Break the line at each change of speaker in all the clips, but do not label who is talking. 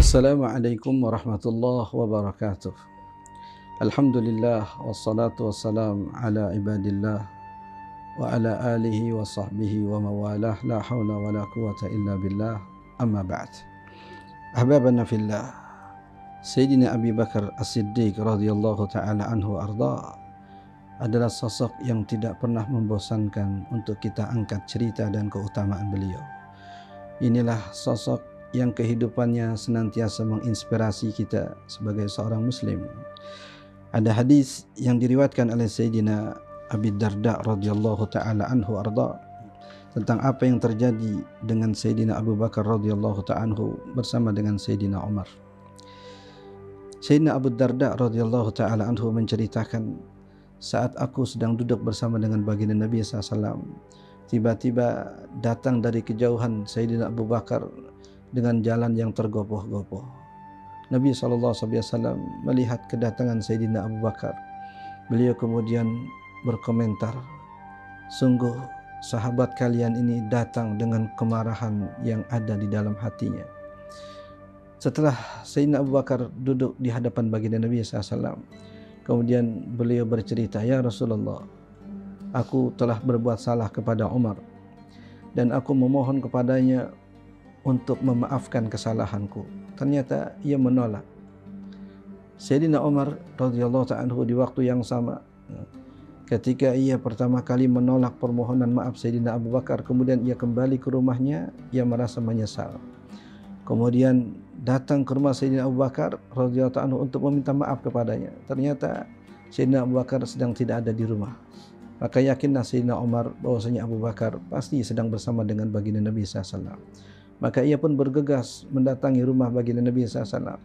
Assalamualaikum warahmatullahi wabarakatuh. Alhamdulillah wassalatu wassalam ala ibadillah wa ala alihi wa sahbihi wa mawalah, la hawla wa la quwata illa billah, amma ba'd. Ahbabana fillah, Sayyidina Abi Bakar As-Siddiq radhiyallahu ta'ala anhu arda adalah sosok yang tidak pernah membosankan untuk kita angkat cerita dan keutamaan beliau. Inilah sosok yang kehidupannya senantiasa menginspirasi kita sebagai seorang muslim. Ada hadis yang diriwayatkan oleh Sayyidina Abi Darda radhiyallahu ta'ala anhu arda tentang apa yang terjadi dengan Sayyidina Abu Bakar radhiyallahu ta'ala anhu bersama dengan Sayyidina Umar. Sayyidina Abu Darda radhiyallahu ta'ala anhu menceritakan, saat aku sedang duduk bersama dengan baginda Nabi SAW, tiba-tiba datang dari kejauhan Sayyidina Abu Bakar dengan jalan yang tergopoh-gopoh. Nabi SAW melihat kedatangan Sayyidina Abu Bakar. Beliau kemudian berkomentar, sungguh sahabat kalian ini datang dengan kemarahan yang ada di dalam hatinya. Setelah Sayyidina Abu Bakar duduk di hadapan baginda Nabi SAW, kemudian beliau bercerita, ya Rasulullah, aku telah berbuat salah kepada Umar dan aku memohon kepadanya untuk memaafkan kesalahanku. Ternyata ia menolak. Sayyidina Umar radhiyallahu ta'ala anhu di waktu yang sama, ketika ia pertama kali menolak permohonan maaf Sayyidina Abu Bakar, kemudian ia kembali ke rumahnya, ia merasa menyesal. Kemudian datang ke rumah Sayyidina Abu Bakar radhiyallahu ta'ala anhu untuk meminta maaf kepadanya. Ternyata Sayyidina Abu Bakar sedang tidak ada di rumah. Maka yakinlah Sayyidina Umar bahwasanya Abu Bakar pasti sedang bersama dengan baginda Nabi SAW. Maka ia pun bergegas mendatangi rumah baginda Nabi SAW.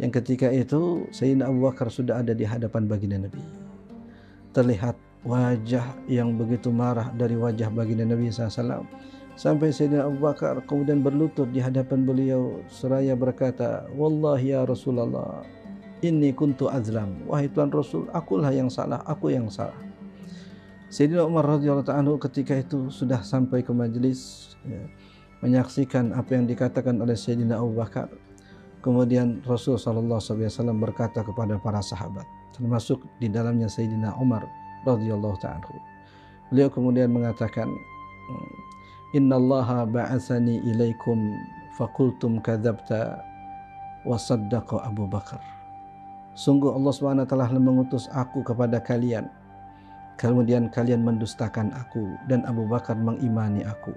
Yang ketika itu Sayyidina Abu Bakar sudah ada di hadapan baginda Nabi. Terlihat wajah yang begitu marah dari wajah baginda Nabi SAW, sampai Sayyidina Abu Bakar kemudian berlutut di hadapan beliau seraya berkata, wallahi ya Rasulullah, inni kuntu azlam. Wahai Tuhan Rasul, akulah yang salah, aku yang salah. Sayyidina Umar radhiyallahu ta'ala ketika itu sudah sampai ke majelis, menyaksikan apa yang dikatakan oleh Sayyidina Abu Bakar. Kemudian Rasulullah SAW berkata kepada para sahabat, termasuk di dalamnya Sayyidina Umar radhiyallahu ta'ala. Beliau kemudian mengatakan, innallaha ba'atsani ilaikum faqultum kadzabta wa saddaqa Abu Bakar. Sungguh Allah SWT telah mengutus aku kepada kalian, kemudian kalian mendustakan aku, dan Abu Bakar mengimani aku.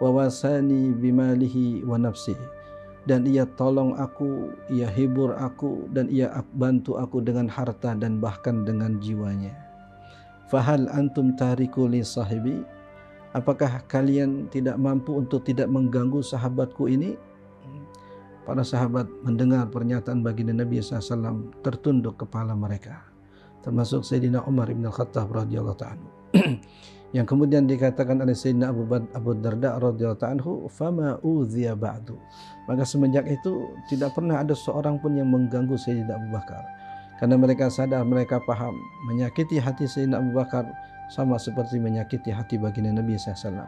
Wa wasani bimalihi wa nafsihi, dan ia tolong aku, ia hibur aku, dan ia bantu aku dengan harta dan bahkan dengan jiwanya. Fahal antum tariku li sahibi, apakah kalian tidak mampu untuk tidak mengganggu sahabatku ini? Para sahabat mendengar pernyataan baginda Nabi SAW, tertunduk kepala mereka, termasuk Sayyidina Umar bin Khattab radhiyallahu ta'ala. Yang kemudian dikatakan oleh Sayyidina Abu Darda radhiyallahu ta'ala, fama uziya ba'du. Maka semenjak itu tidak pernah ada seorang pun yang mengganggu Sayyidina Abu Bakar, karena mereka sadar, mereka paham, menyakiti hati Sayyidina Abu Bakar sama seperti menyakiti hati baginda Nabi SAW.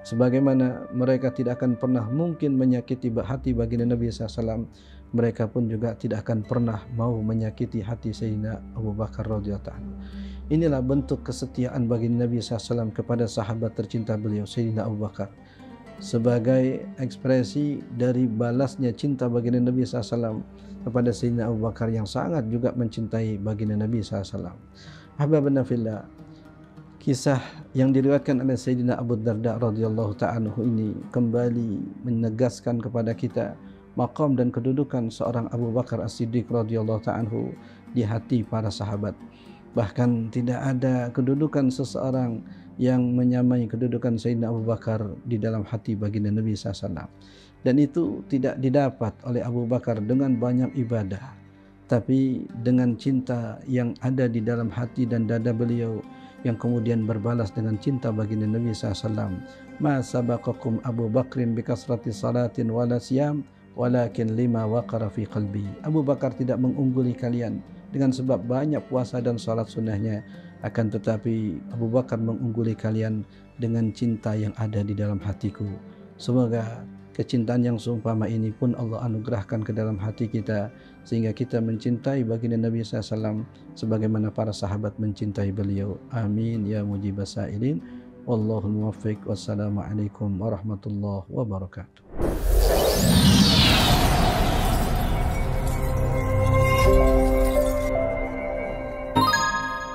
Sebagaimana mereka tidak akan pernah mungkin menyakiti hati baginda Nabi SAW, mereka pun juga tidak akan pernah mau menyakiti hati Sayyidina Abu Bakar radhiyallahu ta'ala. Inilah bentuk kesetiaan baginda Nabi SAW kepada sahabat tercinta beliau Sayyidina Abu Bakar, sebagai ekspresi dari balasnya cinta baginda Nabi SAW kepada Sayyidina Abu Bakar yang sangat juga mencintai baginda Nabi SAW. Ahbabana fillah, kisah yang diriwayatkan oleh Sayyidina Abu Darda radhiyallahu ta'ala ini kembali menegaskan kepada kita maqam dan kedudukan seorang Abu Bakar As-Siddiq radhiyallahu ta'ala di hati para sahabat. Bahkan tidak ada kedudukan seseorang yang menyamai kedudukan Sayyidina Abu Bakar di dalam hati baginda Nabi SAW. Dan itu tidak didapat oleh Abu Bakar dengan banyak ibadah, tapi dengan cinta yang ada di dalam hati dan dada beliau, yang kemudian berbalas dengan cinta baginda Nabi SAW. Ma sabaqakum Abu Bakrin bikasrati salatin wala siyam, walakin lima waqara fi qalbi. Abu Bakar tidak mengungguli kalian dengan sebab banyak puasa dan salat sunnahnya, akan tetapi Abu Bakar mengungguli kalian dengan cinta yang ada di dalam hatiku. Semoga kecintaan yang seumpama ini pun Allah anugerahkan ke dalam hati kita, sehingga kita mencintai baginda Nabi SAW sebagaimana para sahabat mencintai beliau. Amin ya mujibas sa'ilin. Wallahul muwaffiq. Wassalamualaikum warahmatullahi wabarakatuh.